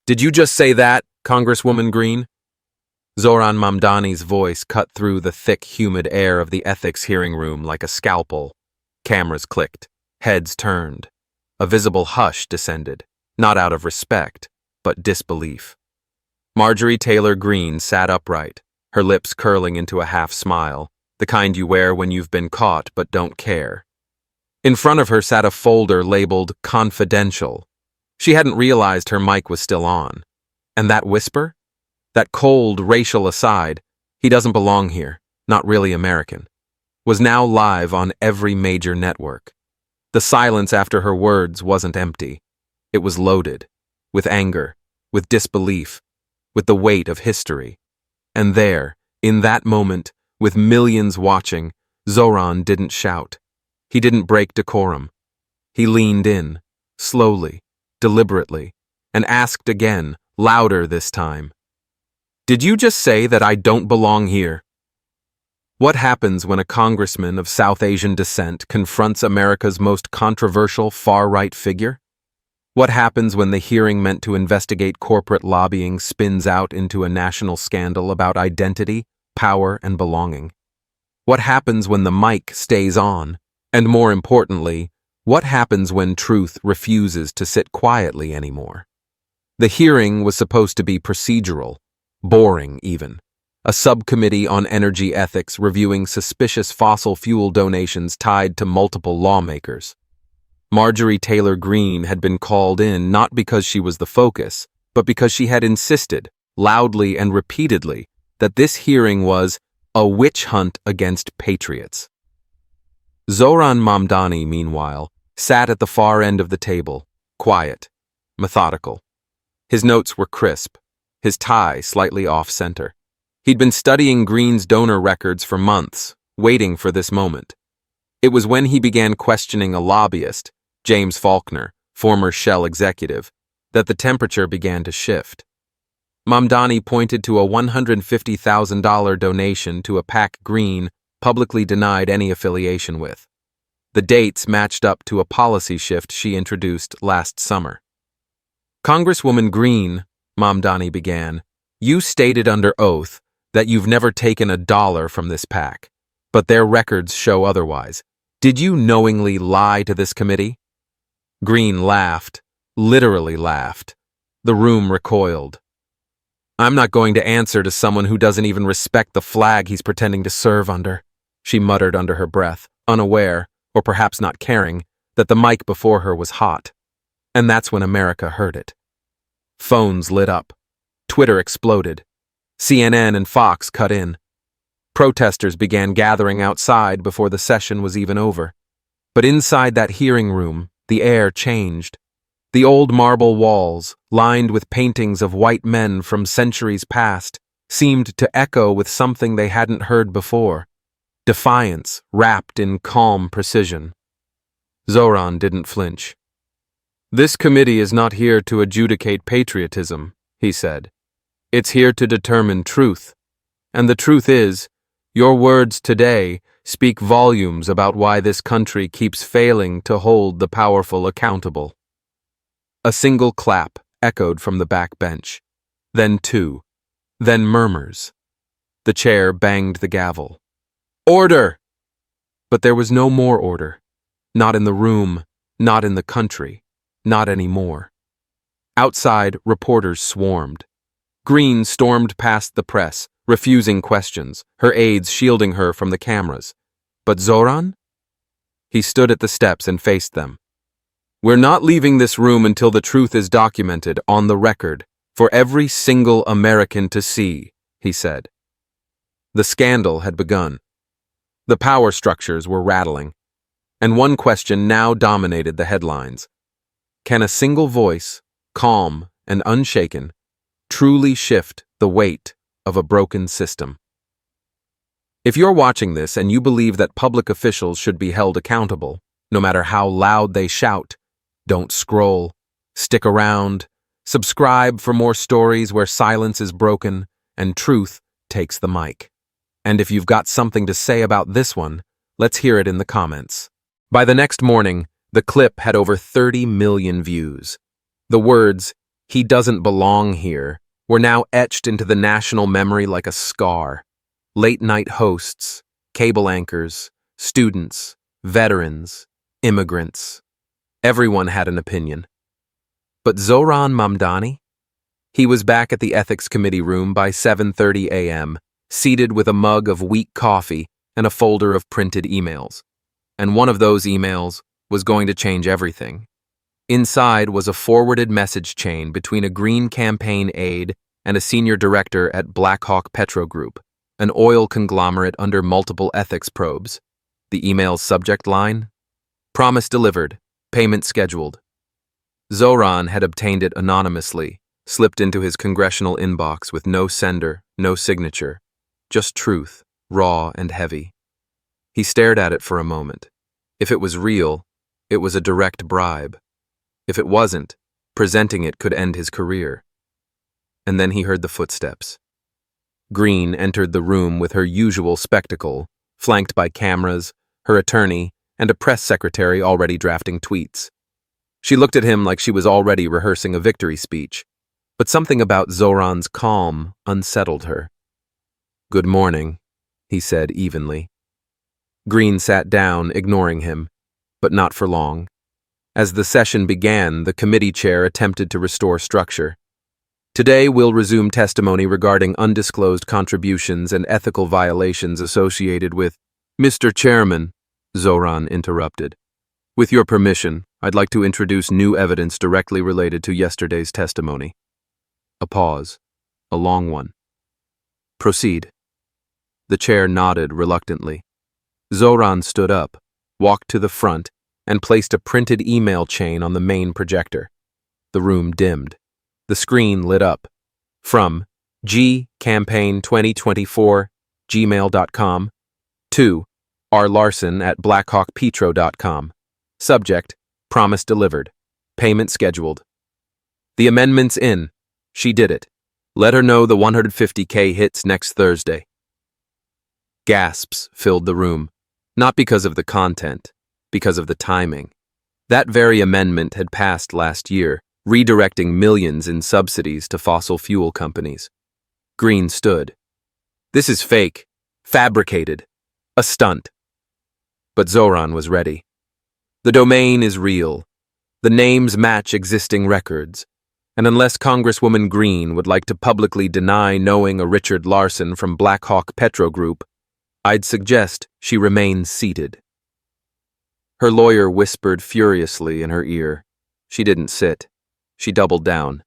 Did you just say that, Congresswoman Greene? Zohran Mamdani's voice cut through the thick, humid air of the ethics hearing room like a scalpel. Cameras clicked, heads turned. A visible hush descended, not out of respect, but disbelief. Marjorie Taylor Greene sat upright, her lips curling into a half smile, the kind you wear when you've been caught but don't care. In front of her sat a folder labeled Confidential. She hadn't realized her mic was still on. And that whisper? That cold racial aside, "He doesn't belong here, not really American," was now live on every major network. The silence after her words wasn't empty. It was loaded, with anger, with disbelief, with the weight of history. And there, in that moment, with millions watching, Zohran didn't shout. He didn't break decorum. He leaned in, slowly, deliberately, and asked again, louder this time. "Did you just say that I don't belong here?" What happens when a congressman of South Asian descent confronts America's most controversial far-right figure? What happens when the hearing meant to investigate corporate lobbying spins out into a national scandal about identity, power, and belonging? What happens when the mic stays on? And more importantly, what happens when truth refuses to sit quietly anymore? The hearing was supposed to be procedural, boring even. A subcommittee on energy ethics reviewing suspicious fossil fuel donations tied to multiple lawmakers. Marjorie Taylor Greene had been called in not because she was the focus, but because she had insisted, loudly and repeatedly, that this hearing was a witch hunt against patriots. Zohran Mamdani, meanwhile, sat at the far end of the table, quiet, methodical. His notes were crisp, his tie slightly off-center. He'd been studying Greene's donor records for months, waiting for this moment. It was when he began questioning a lobbyist, James Faulkner, former Shell executive, that the temperature began to shift. Mamdani pointed to a $150,000 donation to a PAC Greene publicly denied any affiliation with. The dates matched up to a policy shift she introduced last summer. "Congresswoman Greene," Mamdani began, "you stated under oath that you've never taken a dollar from this PAC, but their records show otherwise. Did you knowingly lie to this committee?" Greene laughed, literally laughed. The room recoiled. "I'm not going to answer to someone who doesn't even respect the flag he's pretending to serve under," she muttered under her breath, unaware, or perhaps not caring, that the mic before her was hot. And that's when America heard it. Phones lit up. Twitter exploded. CNN and Fox cut in. Protesters began gathering outside before the session was even over. But inside that hearing room, the air changed. The old marble walls, lined with paintings of white men from centuries past, seemed to echo with something they hadn't heard before. Defiance wrapped in calm precision. Zohran didn't flinch. "This committee is not here to adjudicate patriotism," he said. "It's here to determine truth. And the truth is, your words today speak volumes about why this country keeps failing to hold the powerful accountable." A single clap echoed from the back bench. Then two. Then murmurs. The chair banged the gavel. "Order!" But there was no more order. Not in the room, not in the country, not anymore. Outside, reporters swarmed. Greene stormed past the press, refusing questions, her aides shielding her from the cameras. But Zohran? He stood at the steps and faced them. "We're not leaving this room until the truth is documented, on the record, for every single American to see," he said. The scandal had begun. The power structures were rattling. And one question now dominated the headlines. Can a single voice, calm and unshaken, truly shift the weight of a broken system? If you're watching this and you believe that public officials should be held accountable, no matter how loud they shout, don't scroll, stick around, subscribe for more stories where silence is broken and truth takes the mic. And if you've got something to say about this one, let's hear it in the comments. By the next morning, the clip had over 30 million views. The words, "He doesn't belong here," were now etched into the national memory like a scar. Late-night hosts, cable anchors, students, veterans, immigrants. Everyone had an opinion. But Zohran Mamdani? He was back at the ethics committee room by 7:30 a.m., seated with a mug of weak coffee and a folder of printed emails. And one of those emails was going to change everything. Inside was a forwarded message chain between a Green campaign aide and a senior director at Blackhawk Petro Group, an oil conglomerate under multiple ethics probes. The email's subject line? Promise delivered, payment scheduled. Zohran had obtained it anonymously, slipped into his congressional inbox with no sender, no signature, just truth, raw and heavy. He stared at it for a moment. If it was real, it was a direct bribe. If it wasn't, presenting it could end his career. And then he heard the footsteps. Greene entered the room with her usual spectacle, flanked by cameras, her attorney, and a press secretary already drafting tweets. She looked at him like she was already rehearsing a victory speech, but something about Zohran's calm unsettled her. "Good morning," he said evenly. Greene sat down, ignoring him, but not for long. As the session began, the committee chair attempted to restore structure. "Today we'll resume testimony regarding undisclosed contributions and ethical violations associated with—" "Mr. Chairman," Zohran interrupted. "With your permission, I'd like to introduce new evidence directly related to yesterday's testimony." A pause, a long one. "Proceed." The chair nodded reluctantly. Zohran stood up, walked to the front, and placed a printed email chain on the main projector. The room dimmed. The screen lit up. From gcampaign2024@gmail.com to rlarson@blackhawkpetro.com. Subject, promise delivered. Payment scheduled. "The amendment's in. She did it. Let her know the 150K hits next Thursday." Gasps filled the room, not because of the content, because of the timing. That very amendment had passed last year, redirecting millions in subsidies to fossil fuel companies. Greene stood. "This is fake, fabricated, a stunt." But Zohran was ready. "The domain is real. The names match existing records. And unless Congresswoman Greene would like to publicly deny knowing a Richard Larson from Blackhawk Petro Group, I'd suggest she remains seated." Her lawyer whispered furiously in her ear. She didn't sit. She doubled down.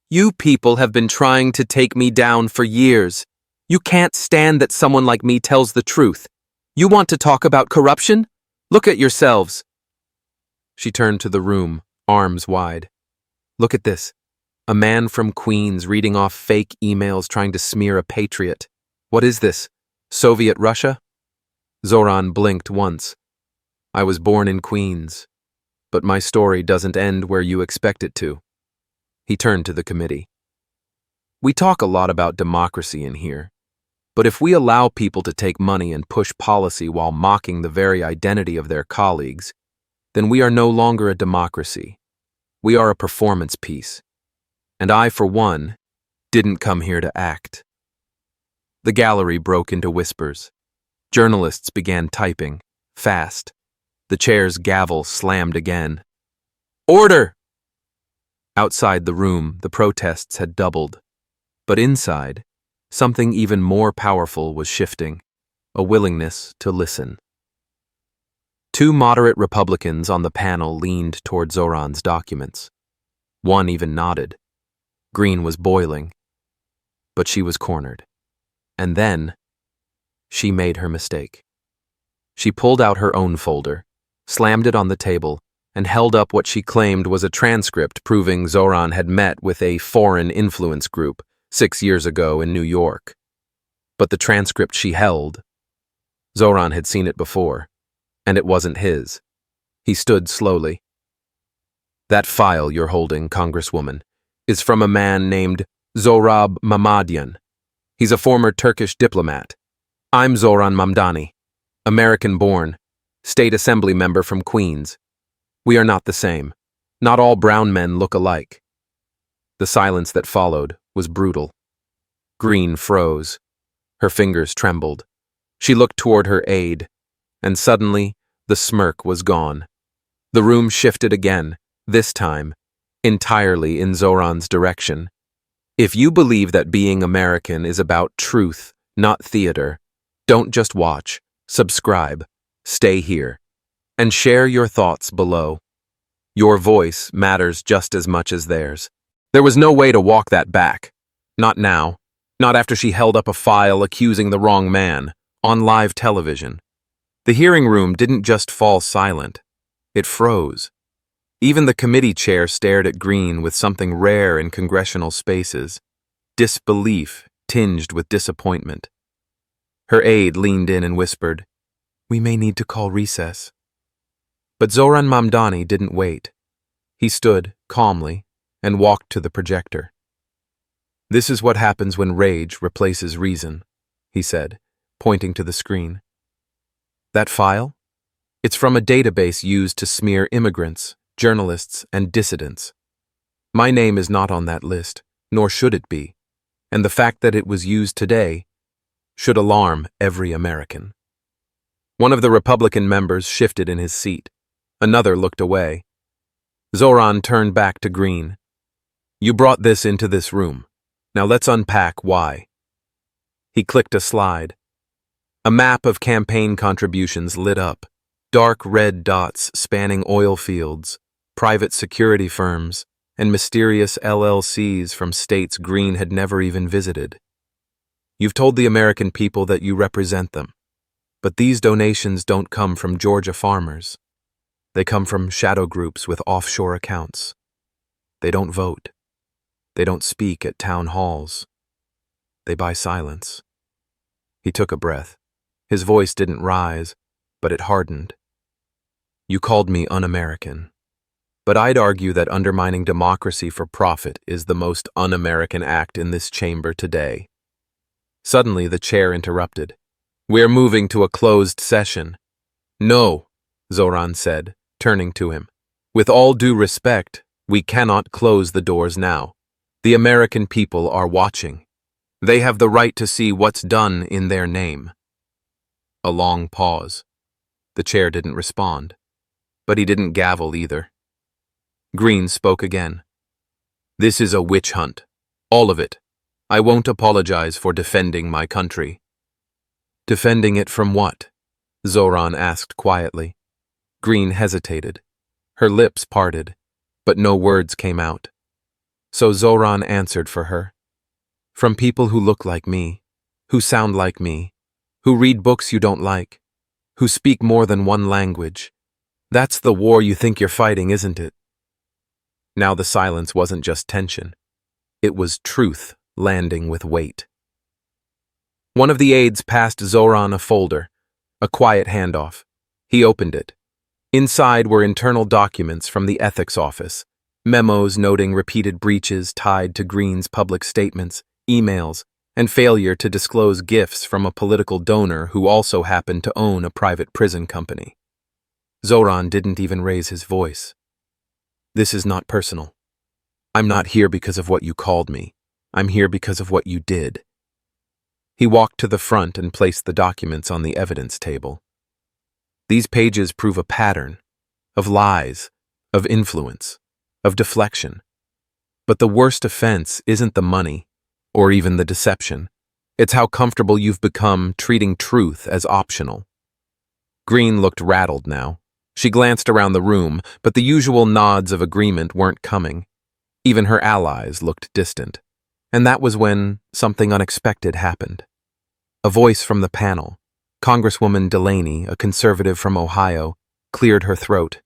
"You people have been trying to take me down for years. You can't stand that someone like me tells the truth. You want to talk about corruption? Look at yourselves." She turned to the room, arms wide. "Look at this. A man from Queens reading off fake emails trying to smear a patriot. What is this? Soviet Russia?" Zohran blinked once. "I was born in Queens, but my story doesn't end where you expect it to." He turned to the committee. "We talk a lot about democracy in here, but if we allow people to take money and push policy while mocking the very identity of their colleagues, then we are no longer a democracy. We are a performance piece. And I, for one, didn't come here to act." The gallery broke into whispers. Journalists began typing, fast. The chair's gavel slammed again. "Order!" Outside the room, the protests had doubled. But inside, something even more powerful was shifting, a willingness to listen. Two moderate Republicans on the panel leaned toward Zohran's documents. One even nodded. Greene was boiling. But she was cornered. And then, she made her mistake. She pulled out her own folder, slammed it on the table, and held up what she claimed was a transcript proving Zohran had met with a foreign influence group 6 years ago in New York. But the transcript she held, Zohran had seen it before, and it wasn't his. He stood slowly. "That file you're holding, Congresswoman, is from a man named Zohran Mamdani. He's a former Turkish diplomat. I'm Zohran Mamdani, American-born, state assembly member from Queens. We are not the same. Not all brown men look alike." The silence that followed was brutal. Greene froze. Her fingers trembled. She looked toward her aide, and suddenly the smirk was gone. The room shifted again, this time entirely in Zohran's direction. If you believe that being American is about truth, not theater, don't just watch, subscribe, stay here, and share your thoughts below. Your voice matters just as much as theirs. There was no way to walk that back. Not now. Not after she held up a file accusing the wrong man, on live television. The hearing room didn't just fall silent. It froze. Even the committee chair stared at Greene with something rare in congressional spaces. Disbelief tinged with disappointment. Her aide leaned in and whispered, "We may need to call recess." But Zohran Mamdani didn't wait. He stood, calmly, and walked to the projector. "This is what happens when rage replaces reason," he said, pointing to the screen. "That file? It's from a database used to smear immigrants, journalists, and dissidents. My name is not on that list, nor should it be, and the fact that it was used today should alarm every American." One of the Republican members shifted in his seat. Another looked away. Zohran turned back to Greene. "You brought this into this room. Now let's unpack why." He clicked a slide. A map of campaign contributions lit up, dark red dots spanning oil fields, private security firms, and mysterious LLCs from states Greene had never even visited. "You've told the American people that you represent them, but these donations don't come from Georgia farmers. They come from shadow groups with offshore accounts. They don't vote. They don't speak at town halls. They buy silence." He took a breath. His voice didn't rise, but it hardened. "You called me un-American, but I'd argue that undermining democracy for profit is the most un-American act in this chamber today." Suddenly, the chair interrupted. "We're moving to a closed session." "No," Zohran said, turning to him. "With all due respect, we cannot close the doors now. The American people are watching. They have the right to see what's done in their name." A long pause. The chair didn't respond, but he didn't gavel either. Greene spoke again. "This is a witch hunt. All of it. I won't apologize for defending my country." "Defending it from what?" Zohran asked quietly. Greene hesitated. Her lips parted, but no words came out. So Zohran answered for her. "From people who look like me, who sound like me, who read books you don't like, who speak more than one language. That's the war you think you're fighting, isn't it?" Now the silence wasn't just tension. It was truth landing with weight. One of the aides passed Zohran a folder, a quiet handoff. He opened it. Inside were internal documents from the ethics office, memos noting repeated breaches tied to Greene's public statements, emails, and failure to disclose gifts from a political donor who also happened to own a private prison company. Zohran didn't even raise his voice. "This is not personal. I'm not here because of what you called me. I'm here because of what you did." He walked to the front and placed the documents on the evidence table. "These pages prove a pattern of lies, of influence, of deflection. But the worst offense isn't the money, or even the deception. It's how comfortable you've become treating truth as optional." Greene looked rattled now. She glanced around the room, but the usual nods of agreement weren't coming. Even her allies looked distant. And that was when something unexpected happened. A voice from the panel, Congresswoman Delaney, a conservative from Ohio, cleared her throat.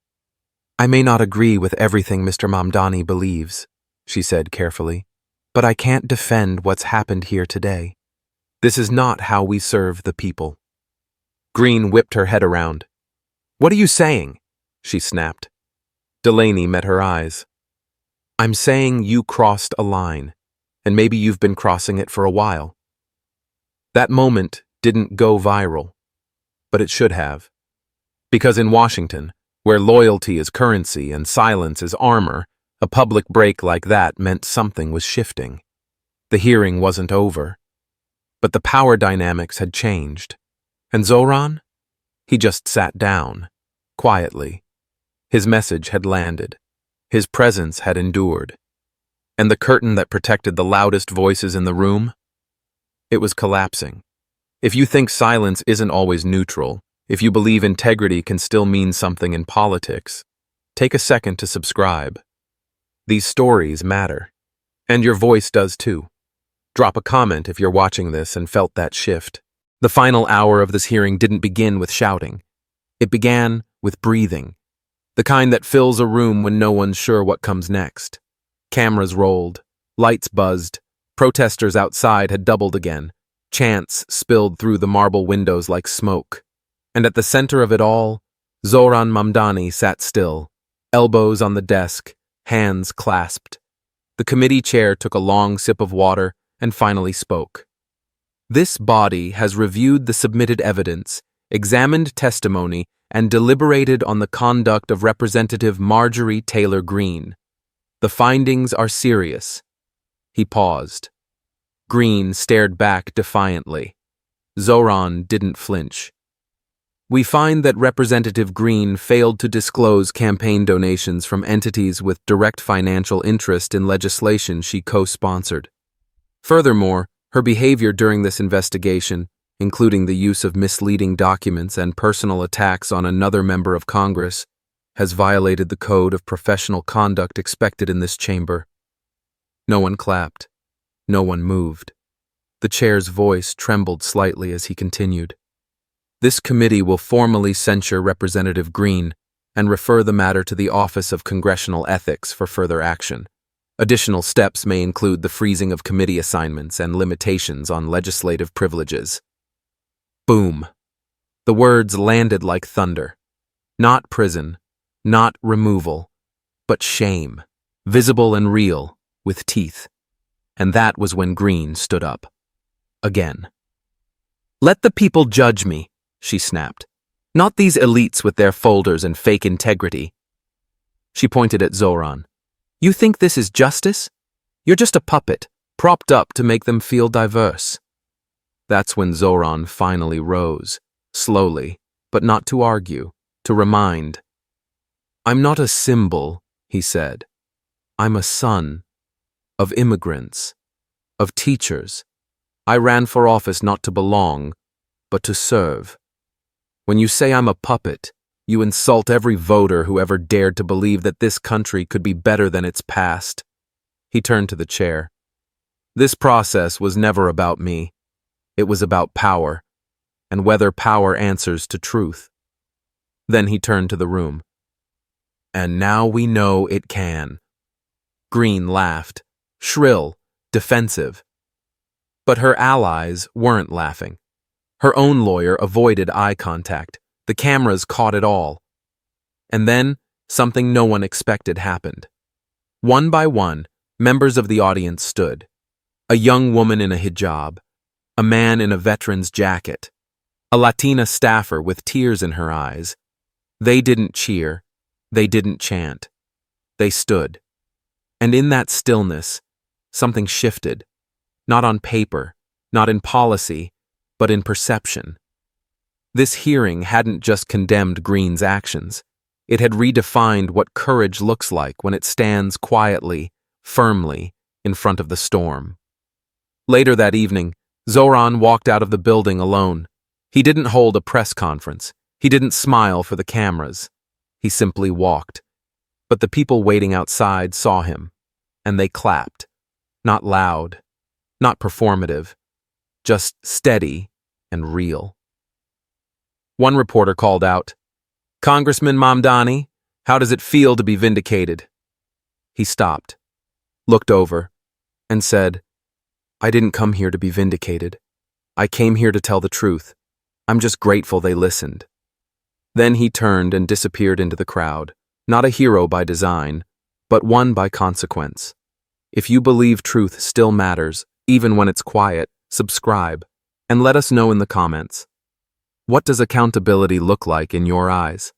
"I may not agree with everything Mr. Mamdani believes," she said carefully, "but I can't defend what's happened here today. This is not how we serve the people." Greene whipped her head around. "What are you saying?" she snapped. Delaney met her eyes. "I'm saying you crossed a line, and maybe you've been crossing it for a while." That moment didn't go viral, but it should have. Because in Washington, where loyalty is currency and silence is armor, A public break like that meant something was shifting. The hearing wasn't over, but the power dynamics had changed. And Zohran? He just sat down, quietly. His message had landed. His presence had endured. And the curtain that protected the loudest voices in the room? It was collapsing. If you think silence isn't always neutral, if you believe integrity can still mean something in politics, take a second to subscribe. These stories matter. And your voice does too. Drop a comment if you're watching this and felt that shift. The final hour of this hearing didn't begin with shouting. It began with breathing. The kind that fills a room when no one's sure what comes next. Cameras rolled. Lights buzzed. Protesters outside had doubled again. Chants spilled through the marble windows like smoke. And at the center of it all, Zohran Mamdani sat still, elbows on the desk, hands clasped. The committee chair took a long sip of water and finally spoke. This body has reviewed the submitted evidence, examined testimony, and deliberated on the conduct of Representative Marjorie Taylor Greene. The findings are serious. He paused. Greene stared back defiantly. Zohran didn't flinch. We find that Representative Greene failed to disclose campaign donations from entities with direct financial interest in legislation she co-sponsored. Furthermore, her behavior during this investigation, including the use of misleading documents and personal attacks on another member of Congress, has violated the code of professional conduct expected in this chamber. No one clapped. No one moved. The chair's voice trembled slightly as he continued. This committee will formally censure Representative Greene and refer the matter to the Office of Congressional Ethics for further action. Additional steps may include the freezing of committee assignments and limitations on legislative privileges. Boom. The words landed like thunder. Not prison, not removal, but shame, visible and real, with teeth. And that was when Greene stood up. Again. Let the people judge me, she snapped. Not these elites with their folders and fake integrity. She pointed at Zohran. You think this is justice? You're just a puppet, propped up to make them feel diverse. That's when Zohran finally rose, slowly, but not to argue, to remind. I'm not a symbol, he said. I'm a son of immigrants, of teachers. I ran for office not to belong, but to serve. When you say I'm a puppet, you insult every voter who ever dared to believe that this country could be better than its past. He turned to the chair. This process was never about me. It was about power, and whether power answers to truth. Then he turned to the room. And now we know it can. Greene laughed, shrill, defensive. But her allies weren't laughing. Her own lawyer avoided eye contact. The cameras caught it all. And then, something no one expected happened. One by one, members of the audience stood. A young woman in a hijab, a man in a veteran's jacket, a Latina staffer with tears in her eyes. They didn't cheer. They didn't chant. They stood. And in that stillness, something shifted. Not on paper, not in policy, but in perception. This hearing hadn't just condemned Greene's actions. It had redefined what courage looks like when it stands quietly, firmly, in front of the storm. Later that evening, Zohran walked out of the building alone. He didn't hold a press conference. He didn't smile for the cameras. He simply walked. But the people waiting outside saw him, and they clapped. Not loud, not performative, just steady and real. One reporter called out, "Congressman Mamdani, how does it feel to be vindicated?" He stopped, looked over, and said, "I didn't come here to be vindicated. I came here to tell the truth. I'm just grateful they listened." Then he turned and disappeared into the crowd, not a hero by design, but one by consequence. If you believe truth still matters, even when it's quiet, subscribe, and let us know in the comments. What does accountability look like in your eyes?